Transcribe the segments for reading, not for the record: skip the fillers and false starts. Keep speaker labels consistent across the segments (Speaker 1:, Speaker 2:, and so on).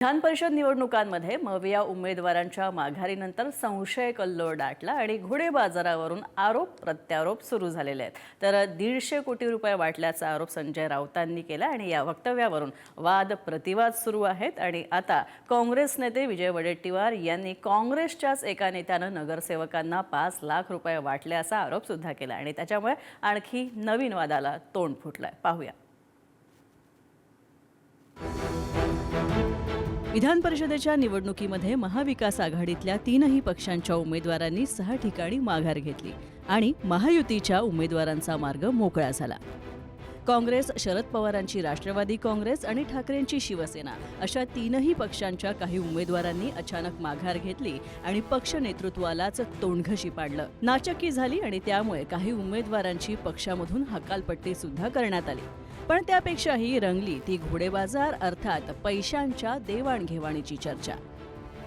Speaker 1: विधान परिषद निवडणुकांमध्ये मविया उमेदवारांच्या माघारीनंतर संशय कल्लोळ दाटला आणि घोडे बाजारावरून आरोप प्रत्यारोप सुरू झालेले आहेत। तर 150 कोटी रुपये वाटल्याचा आरोप संजय राऊतांनी केला आणि या वक्तव्यावरून वाद प्रतिवाद सुरू आहेत। आणि आता काँग्रेस नेते विजय वडेट्टीवार यांनी काँग्रेसच्याच एका नेत्यानं नगरसेवकांना 5 लाख रुपये वाटल्याचा आरोप सुद्धा केला आणि त्याच्यामुळे आणखी नवीन वादाला तोंड फुटलंय। पाहूया। विधान परिषदेच्या निवडणुकीमध्ये महाविकास आघाडीतल्या 3ही पक्षांच्या उमेदवारांनी 6 ठिकाणी माघार घेतली आणि महायुतीच्या उमेदवारांचा मार्ग मोकळा झाला। काँग्रेस, शरद पवारांची राष्ट्रवादी काँग्रेस आणि ठाकरेंची शिवसेना अशा 3ही पक्षांच्या काही उमेदवारांनी अचानक माघार घेतली आणि पक्ष नेतृत्वालाच तोंडघशी पाडलं। नाचक्की झाली आणि त्यामुळे काही उमेदवारांची पक्षामधून हकालपट्टी सुद्धा करण्यात आली। पण त्यापेक्षाही रंगली ती घोडेबाजार अर्थात पैशांच्या देवाणघेवाणीची चर्चा।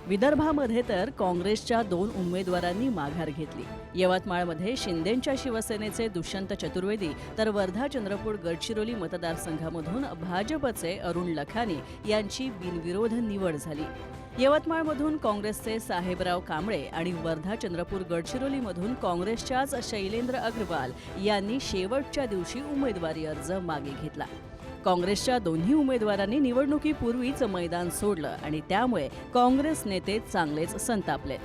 Speaker 1: विदर्भामध्ये तर काँग्रेसच्या 2 उमेदवारांनी माघार घेतली। यवतमाळमध्ये शिंदेंच्या शिवसेनेचे दुष्यंत चतुर्वेदी तर वर्धा चंद्रपूर गडचिरोली मतदारसंघामधून भाजपचे अरुण लखानी यांची बिनविरोध निवड झाली। यवतमाळमधून काँग्रेसचे साहेबराव कांबळे आणि वर्धा चंद्रपूर गडचिरोलीमधून काँग्रेसच्याच शैलेंद्र अग्रवाल यांनी शेवटच्या दिवशी उमेदवारी अर्ज मागे घेतला। काँग्रेसच्या दोन्ही उमेदवारांनी निवडणुकीपूर्वीच मैदान सोडलं आणि त्यामुळे काँग्रेस नेते चांगलेच संतापले।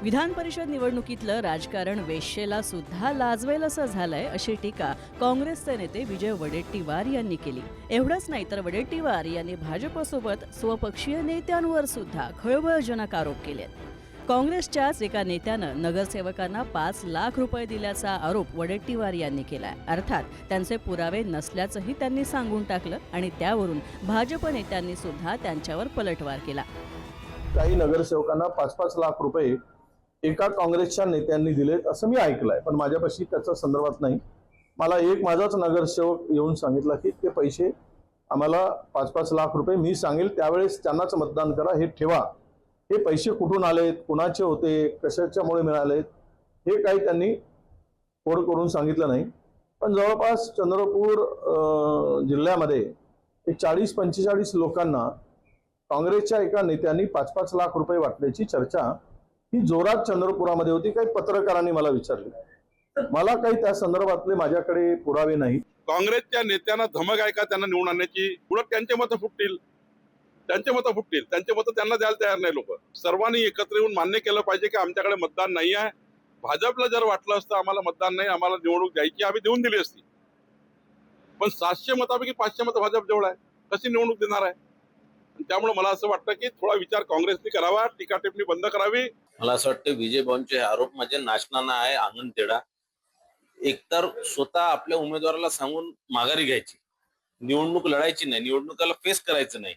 Speaker 1: विधान परिषद निवडणुकीतलं राजकारण वेश्येला सुद्धा लाजवेल असं झालंय अशी टीका काँग्रेसचे नेते विजय वडेट्टीवार यांनी केली। एवढंच नाही तर वडेट्टीवार यांनी भाजपसोबत स्वपक्षीय नेत्यांवर सुद्धा खळबळजनक आरोप केलेत। काँग्रेसच्याच एका नेत्यानं नगरसेवकांना 5 लाख रुपये दिल्याचा आरोप वडेट्टीवार यांनी केलाय। अर्थात त्यांचे पुरावे नसल्याचंही त्यांनी सांगून टाकलं आणि त्यावरून भाजप नेत्यांनी सुद्धा त्यांच्यावर पलटवार केला।
Speaker 2: काही नगरसेवकांना 5-5 लाख रुपये एका काँग्रेसच्या नेत्यांनी दिलेत असं मी ऐकलंय, पण माझ्यापाशी त्याच्या संदर्भात नाही। मला एक माझाच नगरसेवक येऊन सांगितलं की ते पैसे आम्हाला 5-5 लाख रुपये मी सांगेल त्यावेळेस त्यांनाच मतदान करा, हे ठेवा। हे पैसे कुठून आलेत, कुणाचे होते, कशाच्यामुळे मिळालेत हे काही त्यांनी फोड करून सांगितलं नाही। पण जवळपास चंद्रपूर जिल्ह्यामध्ये 40-45 लोकांना काँग्रेसच्या एका नेत्यांनी 5-5 लाख रुपये वाटल्याची चर्चा ही जोरात चंद्रपुरामध्ये होती। काही पत्रकारांनी मला विचारले, मला काही त्या संदर्भातले माझ्याकडे पुरावे नाही।
Speaker 3: काँग्रेसच्या नेत्यांना धमक आहे का त्यांना निवडून आणण्याची? उलट त्यांचे मतं फुटतील, त्यांचे मतं त्यांना द्यायला तयार नाही लोक। सर्वांनी एकत्र येऊन मान्य केलं पाहिजे की आमच्याकडे मतदान नाही आहे। भाजपला जर वाटलं असतं आम्हाला मतदान नाही, आम्हाला निवडणूक द्यायची, आम्ही देऊन दिली असती। पण 700 मतापैकी 500 मतं भाजप जवळ आहे, कशी निवडणूक देणार आहे? त्यामुळे मला असं वाटतं की थोडा विचार काँग्रेसने करावा, टीका टिप्पणी बंद करावी।
Speaker 4: मला असं वाटतं विजय भाऊंचे आरोप म्हणजे नाचनाना आहे अंगण तेढा। एकतर स्वतः आपल्या उमेदवाराला सांगून माघारी घ्यायची, निवडणूक लढायची नाही, निवडणुकाला फेस करायचं नाही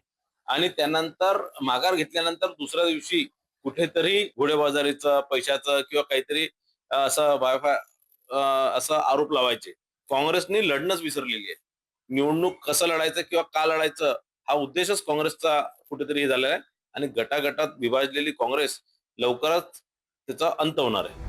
Speaker 4: आणि त्यानंतर माघार घेतल्यानंतर दुसऱ्या दिवशी कुठेतरी घोडेबाजारीचा पैशाचं किंवा काहीतरी असं आरोप लावायचे। काँग्रेसने लढणंच विसरलेली आहे। निवडणूक कसं लढायचं किंवा का लढायचं हा उद्देशच काँग्रेसचा कुठेतरी झालेला आहे आणि गटागटात विभाजलेली काँग्रेस लवकरच त्याचा अंत होणार आहे।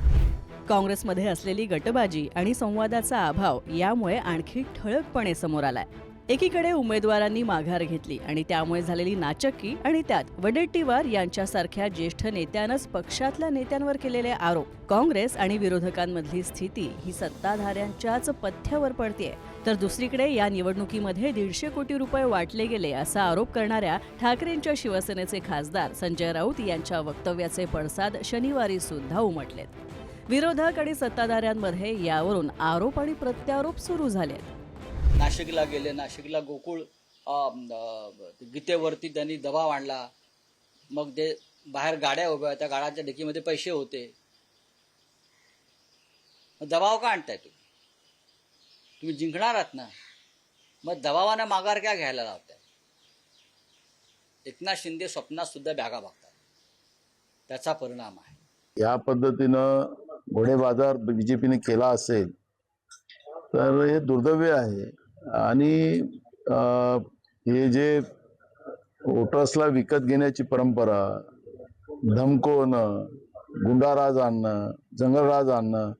Speaker 1: काँग्रेसमध्ये असलेली गटबाजी आणि संवादाचा अभाव यामुळे आणखी ठळकपणे समोर आलाय। एकीकडे उमेदवारांनी माघार घेतली आणि त्यामुळे झालेली नाचक्की आणि त्यात वडेट्टीवार यांच्यासारख्या ज्येष्ठ नेत्यानंच पक्षातल्या नेत्यांवर केलेले आरोप। काँग्रेस आणि विरोधकांमधली स्थिती ही सत्ताधाऱ्यांच्याच पथ्यावर पडतेय। तर दुसरीकडे या निवडणुकीमध्ये 150 कोटी रुपये वाटले गेले असा आरोप करणाऱ्या ठाकरेंच्या शिवसेनेचे खासदार संजय राऊत यांच्या वक्तव्याचे पडसाद शनिवारी सुद्धा उमटलेत। विरोधक आणि सत्ताधाऱ्यांमध्ये यावरून आरोप आणि प्रत्यारोप सुरू झालेत।
Speaker 5: नाशिकला गेले, नाशिकला गोकुळ गीतेवरती त्यांनी दबाव आणला। मग ते बाहेर गाड्या उभ्या, त्या गाड्यांच्या डिकीमध्ये पैसे होते। दबाव का आणताय तुम्ही जिंकणार आहात ना, मग दबावानं माघार क्या घ्यायला लावताय? एकनाथ शिंदे स्वप्नात सुद्धा बॅगा बघतात, त्याचा परिणाम आहे।
Speaker 6: या पद्धतीनं घोडेबाजार बीजेपीने केला असेल तर हे दुर्दैवी आहे आणि हे जे वोटर्सला विकत घेण्याची परंपरा, धमकवणं, गुंडाराज आणणं, जंगलराज आणणं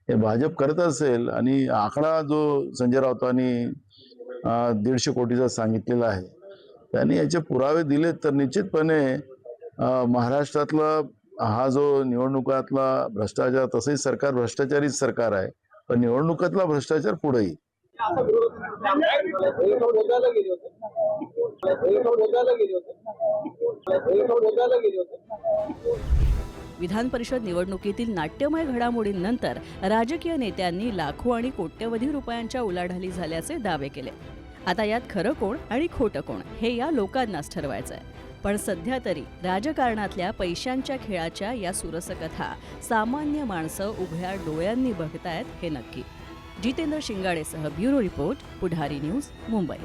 Speaker 6: हे भाजप करत असेल आणि आकडा जो संजय राऊतांनी 150 कोटीचा सांगितलेला आहे त्यांनी याचे पुरावे दिले तर निश्चितपणे महाराष्ट्रातला हा जो निवडणुकातला भ्रष्टाचार, तसंही सरकार भ्रष्टाचारीच सरकार आहे, पण निवडणुकातला भ्रष्टाचार पुढे येईल.
Speaker 1: विधान परिषद निवडणुकीतील नाट्यमय घडामोडींनंतर राजकीय नेत्यांनी लाखो आणि कोट्यवधी रुपयांच्या उलाढाली झाल्याचे दावे केले. आता यात खरं कोण आणि खोटं कोण हे या लोकांनाच ठरवायचं आहे. पण सध्या तरी राजकारणातल्या पैशांच्या खेळाच्या या सुरसकथा सामान्य माणसं उघड्या डोळ्यांनी बघतायत हे नक्की. जितेंद्र शिंगाडेसह ब्युरो रिपोर्ट, पुढारी न्यूज, मुंबई.